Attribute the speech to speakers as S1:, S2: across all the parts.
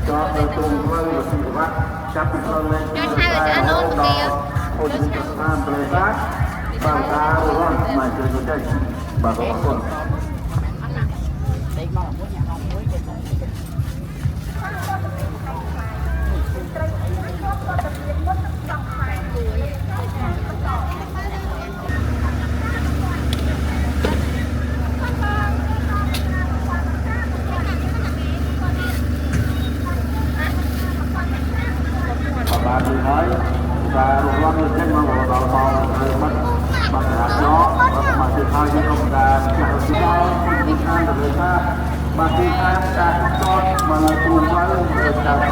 S1: cho tung vơi và sinh hoạt chắc hơn lên ôi tham bề sát bằng ta rồi mà chơi cho chơi bà có con bà đi nói và luôn luôn trên mà vào màu mất bằng hạt gió và mà từ hai những ông ta chào chúng ta những ai được người ta mà khi ai ta con mà là cùng với người ta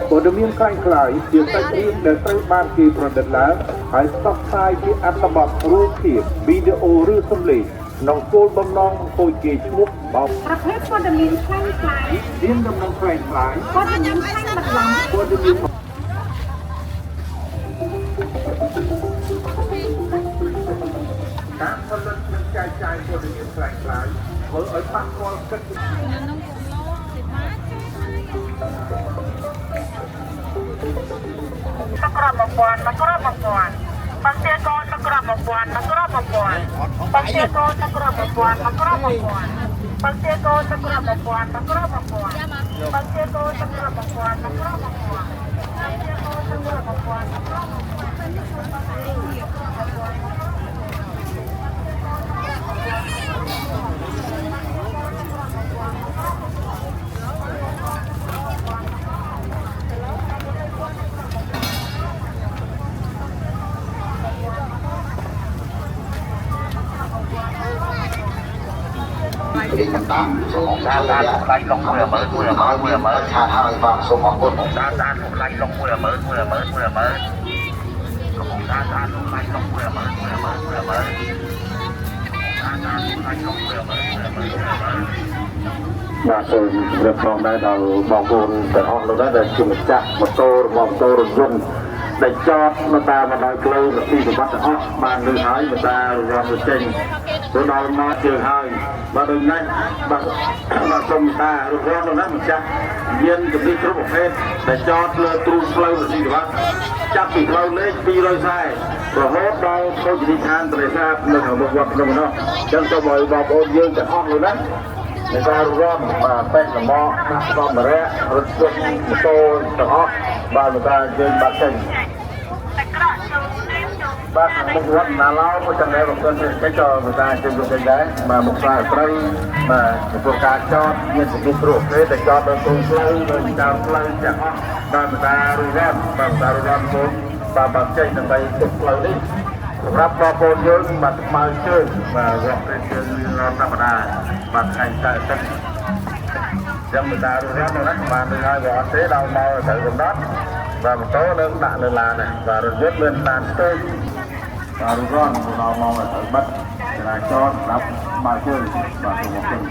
S1: ព័ត៌មានក្រៅៗជាសាច់រឿងដែលត្រូវបានគេប្រឌិតឡើងហើយផ្សព្វផ្សាយជាអត្ថបទរូបភាពវីដេអូឬសំឡេងក្នុងគោលបំណងខូចគេឈ្មោះបោកប្រភេទព័ត៌មានខ្លាំងខ្លាយមានដំណឹងខ្លាំងខ្លាយព័ត៌មានខ្លាំងបន្លំព័ត៌មានការផលិតនិងចែកចាយព័ត៌មានខ្លាំងខ្លាយធ្វើឲ្យប៉ះពាល់កិច្ចតក្រមពន់តក្រមពន់បង្គាកូនតក្រមពន់តក្រមពន់បង្គាកូនតក្រមពន់តក្រមពន់បង្គាកូនតក្រមពន់តក្រមពន់បង្គាកូនតក្រមពន់តក្រមពន់បង្គាកូនតក្រមពន់តក្រមតាមของด้านของไล่ลงมือมือชาทางฝั่งสมองคนของด้านของไล่ลงมือของด้านของไล่ลงมือด้านของไล่ลงมือបាទសូមជម្រាបផងដែរដល់បងប្អូនទាំងអស់នោះដែរដែលជាម្ចាស់ម៉ូតូរបស់ម៉ូតូរថយន្តដែលចតនៅតាមបណ្ដោយផ្លូវរទីប្រវត្តិអស់បានលើហើយមកតារំចេញទៅដល់មកជើងហើយបាទដូចនេះបាទសូមតារថយន្តនោះម្ចាស់យានជំនិះគ្រប់ប្រភេទដែលចតលើទ្រូងផ្លូវរទីប្រវត្តិចាប់ពីផ្លូវលេខ240រហូតដល់ភោជនីយដ្ឋានត្រេសាបនៅខាងមុខវត្តក្នុងនោះអញ្ចឹងសូមឲ្យបងប្អូនយើងទាំងអស់នោះណាในการร่วมเป็นสมอนักซ้อมแร่รถยนต์มอเตอร์ទាំងអស់បាទในការយើងបាត់ចេញបាទមុខវត្តណាឡោក៏ចំណែកបងប្អូនចេញចូលในការជិះយកចេញដែរបាទមុខសារត្រូវបាទចំពោះការចតមានជំនិះព្រោះទេតែចតដល់ទូផ្លូវដល់តាមផ្លូវទាំងអស់បាទในការរួចបាទការរួចមុខបាទបាត់ចេញដើម្បីទុកផ្លូវនេះសម្រាប់បងប្អូនយើងបាទស្មើជើងបាទរកពេលជើងរត់ធម្មតាបាទថ្ងៃតែទឹកចាំមិនដាររត់ណាបាទនឹងហើយវាអត់ទេដល់មកត្រូវកំណត់បាទម៉ូតូនឹងដាក់លើឡានដែរបាទរថយន្តមានឡានពេកបាទរត់ដល់មកត្រូវបិទចរាចរណ៍សម្រាប់ស្មើជើងបាទសូមអរគុណ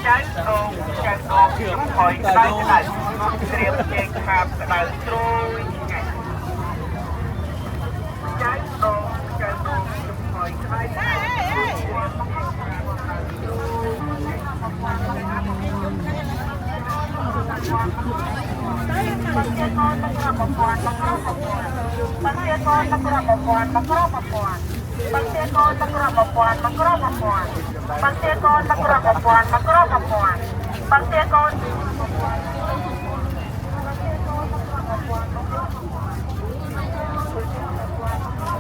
S1: ចៅអូខ្ញុំហុយក្តៅត្រៀមជែកខាបក្តៅត្រួយចៅអូខ្ញុំហុយក្តៅបង្គាកូនតក្រមពន់បង្គាកូនតក្រមពន់បង្គាកូនតក្រមពន់បង្គាកូនតក្រមពន់បង្គាកូនតក្រមពន់បង្គាកូនតក្រមពន់បង្គាកូនបង្គាកូន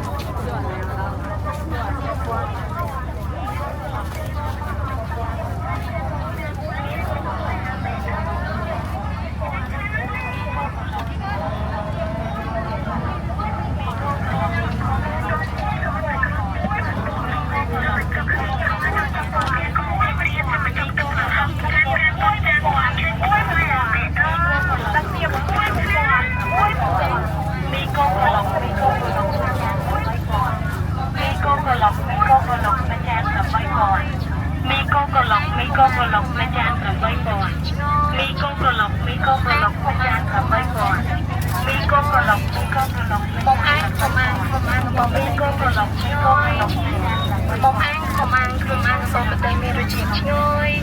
S2: Rồi,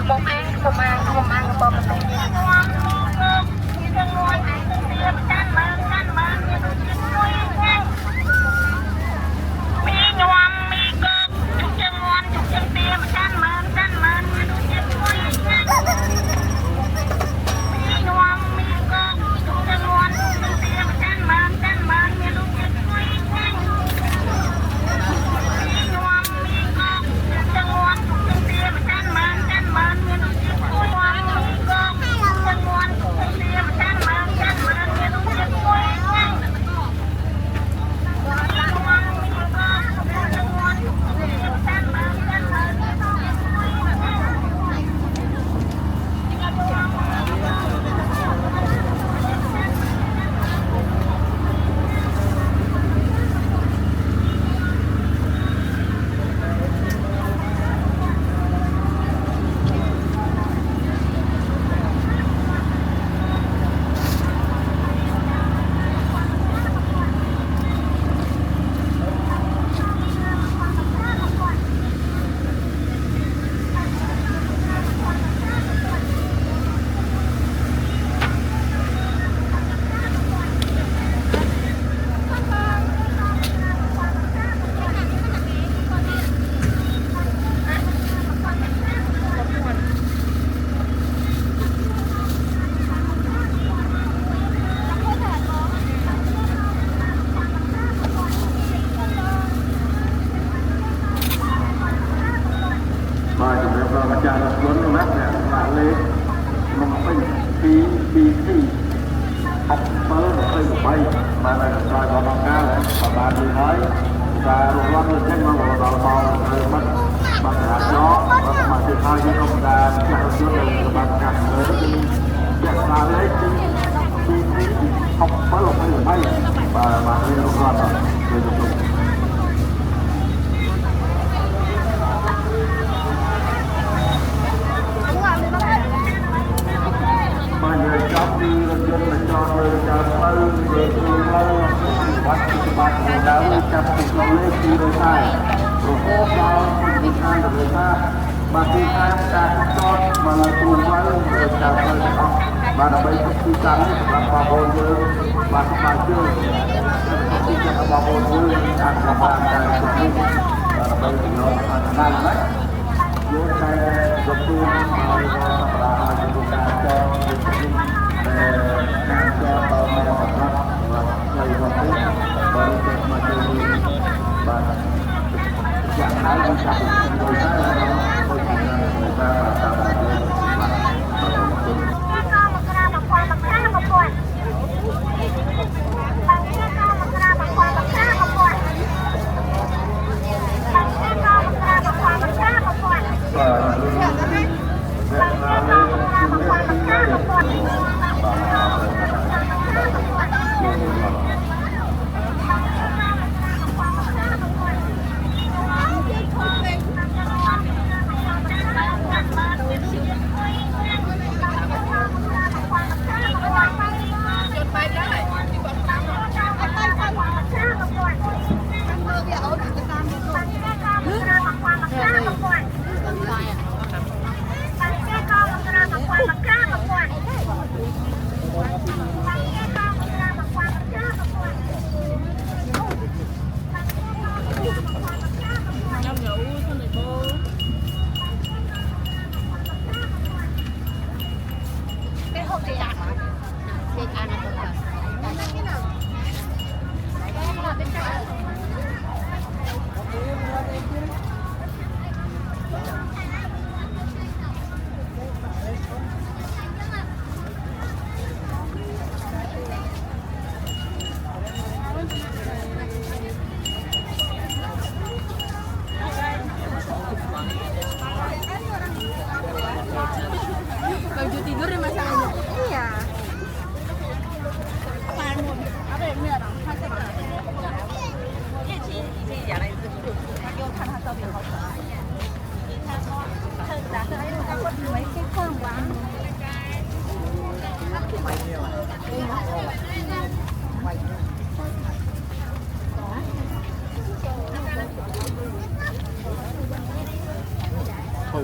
S2: một ăn, một ăn, một ăn, một bò một bò.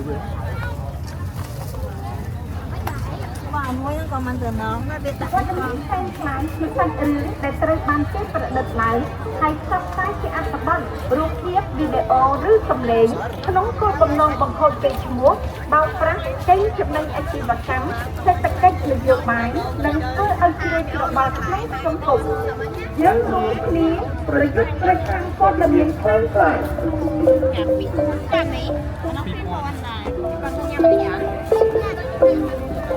S3: Wow, mỗi người có mình từ nó biết đặt
S2: វត្តមានផ្សេងខ្លាំងគឺសាច់រឿងដែលត្រូវបានគេប្រឌិតឡើងហើយផ្សព្វផ្សាយជាអត្ថបទរូបភាពវីដេអូឬសំឡេងក្នុងគោលបំណងបង្ខូចកេរ្តិ៍ឈ្មោះបោកប្រាស់កេងចំណេញអាជីវកម្មសេដ្ឋកិច្ចនយោបាយនិងធ្វើឲ្យជ្រួយច្របល់ក្នុងសង្គមយើងរួមគ្នាប្រយុទ្ធប្រឆាំងព័ត៌មានផ្សេងៗ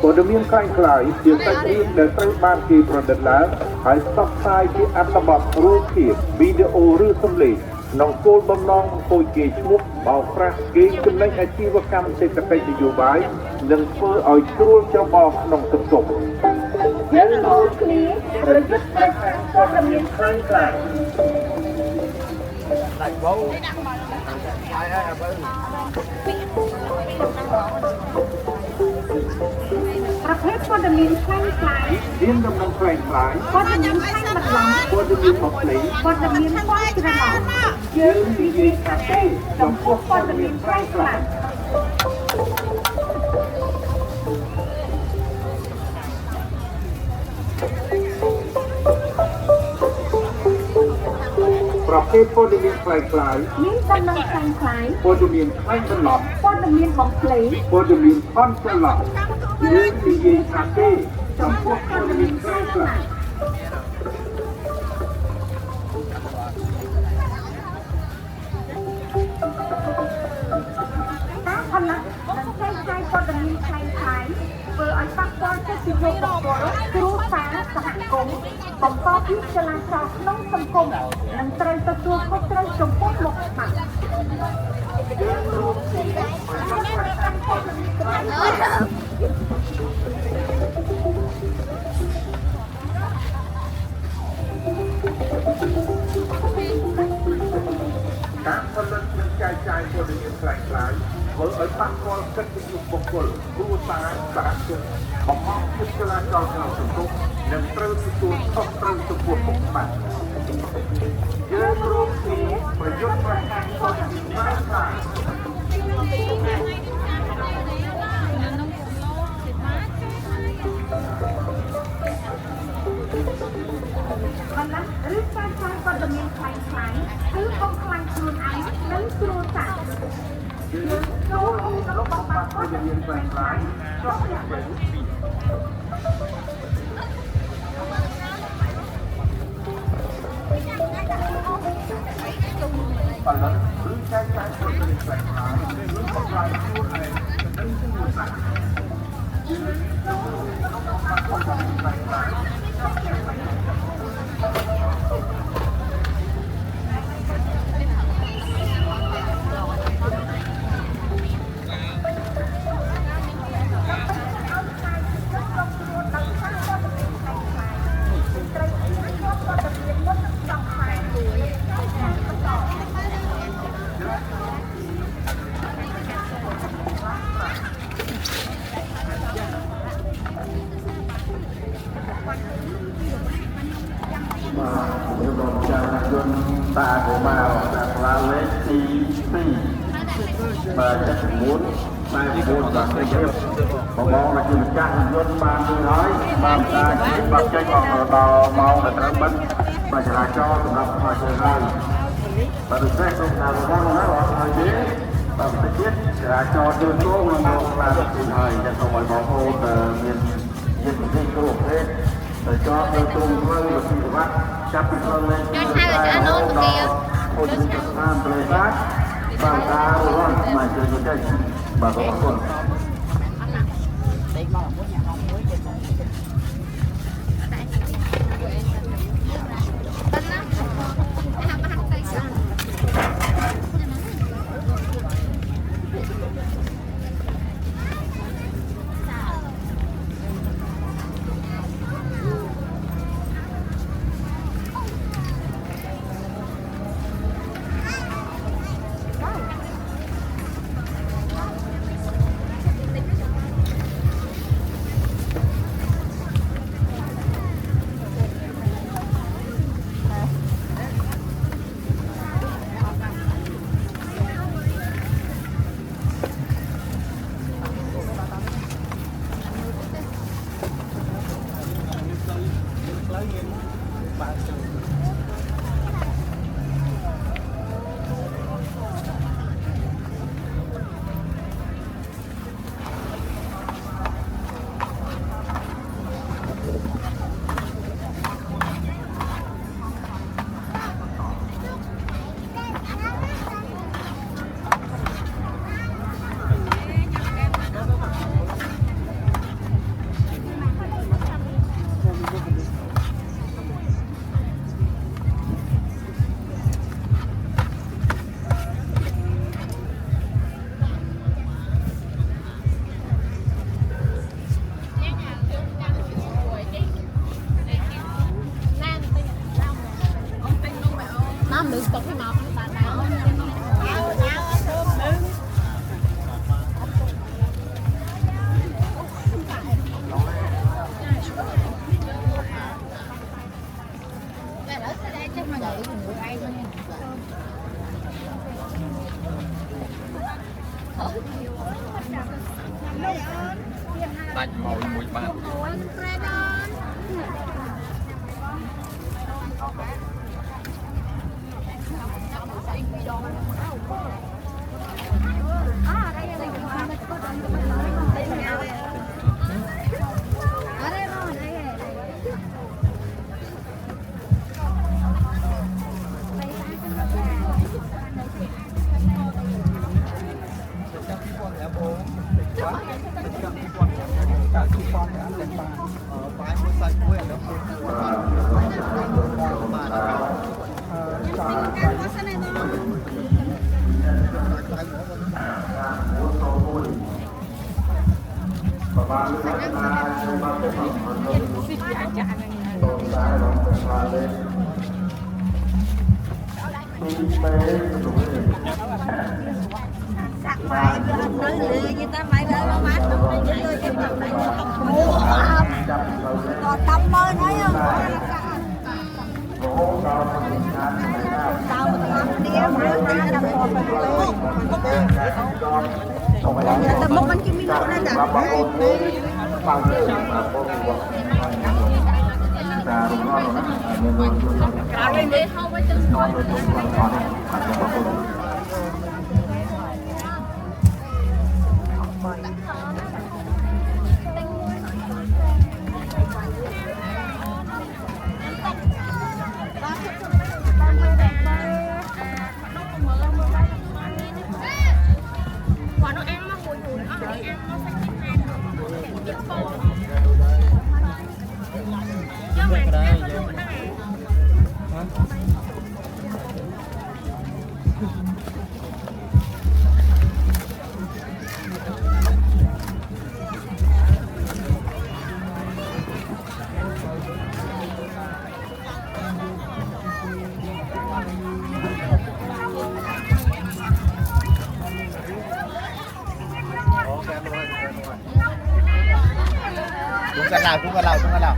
S1: ព័ត៌មានខ្លាំងខ្លាយជាសាច់រឿងដែលត្រូវបានគេប្រឌិតឡើងហើយផ្សព្វផ្សាយជាអត្ថបទរូបភាពវីដេអូឬសំឡេងក្នុងគោលបំណងបង្ខូចកេរ្តិ៍ឈ្មោះបោកប្រាស់គេងចំណេញអាជីវកម្មសេដ្ឋកិច្ចនយោបាយនិងធ្វើឲ្យជ្រួលច្របល់ក្នុងសង្គម
S2: យើងរួមគ្នាប្រយុទ្ធប្រឆាំងព័ត៌មានខ្លាំងខ្លាយ ប្រភេទព័ត៌មានខ្លាំងខ្លាយ
S1: មានដំណឹងខ្លាំងខ្លាយ
S2: ព័ត៌មានខ្លាំងបន្លំ
S1: ព័ត៌មានមកផ្លេង
S2: ព័ត៌មានខ្លាំងច្រឡំយើងនិយាយថាទេចំពោះព័ត៌មានខ្លាំងខ្លាយ
S1: ប្រភេទព័ត៌មានខ្លាំងខ្លាយ
S2: មានដំណឹងខ្លាំងខ្លាយ
S1: ព័ត៌មានខ្លាំងបន្លំ
S2: ព័ត៌មានបំភ្លៃ
S1: ព័ត៌មានអន់ច្រឡំយើងនិយាយថាទេចំពោះព័ត៌មានខ្លាំងខ្លាយ
S2: ការផលិតនិងផ្សាយព័ត៌មានខ្លាំងខ្លាយធ្វើឲ្យប៉ះពាល់ទៅជីវិតបុគ្គលគ្រួសារសហគមន៍បង្កភាពចលាចលក្នុងសង្គមនិងត្រូវទទួលខុសត្រូវចំពោះមុខច្បាប់
S1: ការផលិតនិងចែកចាយព័ត៌មានខ្លាំងខ្លាយធ្វើឲ្យប៉ះពាល់កិត្តិយសបុគ្គលគ្រួសារសហគមន៍បង្កភាពចលាចលក្នុងសង្គមនិងត្រូវទទួលខុសត្រូវចំពោះមុខច្បាប់យើងរួមគ្នាប្រយុទ្ធប្រឆាំងព័ត៌មានខ្លាំងខ្លាយ
S2: បណ្ដាឬការចាយព័ត៌មានខ្លាំងខ្លាយគឺបំខ្លាំងខ្លួនឯងនិងគ្រួសារយើងចូលក្នុងបំផាត់ព័ត៌មានខ្លាំងខ្លាយជាប់លាក់វិញ
S1: ផលិតឬចែកចាយព័ត៌មានខ្លាំងខ្លាយឬបំផ្លាញខ្លួនឯងនិងគ្រួសារយើងចូលក្នុងបំផាត់ព័ត៌មានខ្លាំងខ្លាយជាប់លាក់វិញ តាកុមារដាក់ឡានលេខទី2បាទចិត្ត9តែ9បាទទៅទៀតបងមកជាម្ចាស់យន្តបានទៅហើយបានការបាត់ចេញអស់ដល់ម៉ោងដែលត្រូវបិទបាទចរាចរណ៍សម្រាប់មកទៅហើយបាទពិសេសក្នុងការរងណាអត់ហើយទេបាទទៅទៀតចរាចរណ៍ជឿនគងនឹងមកឡានទីហើយចាសូមឲ្យបងប្អូនមានយុទ្ធវិធីគ្រប់ប្រភេទទៅចតទៅទ្រង់ធ្វើវិធីវត្តចាប់ពីផ្លូវលេខទី5ដល់អូនទៅតាមប្រទេសបាទបានការរងមកជួយទៅបាទអរគុណ
S2: ក
S3: năm được có cái mọc bạn nào
S4: Bạch mồi mùi bát.
S3: Mày nói lừa như ta mày lại mà mát còn tâm mơ nói không tao mà làm đi mà ta đập hộp tao một bánh kim minuit này đã
S4: Cũng cái nào cũng cái nào cũng cái nào.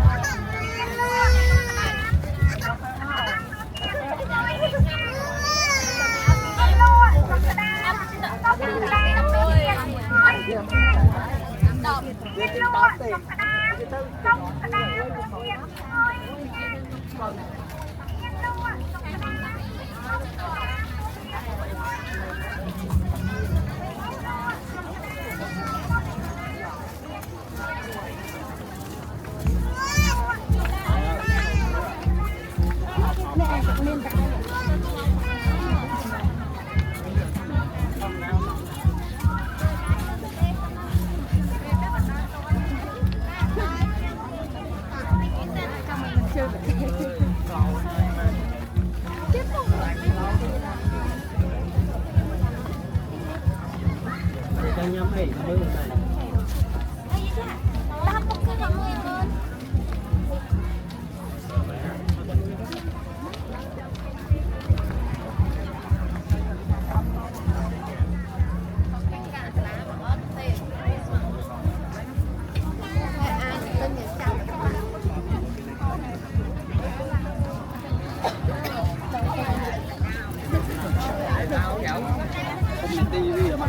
S3: Tivi mà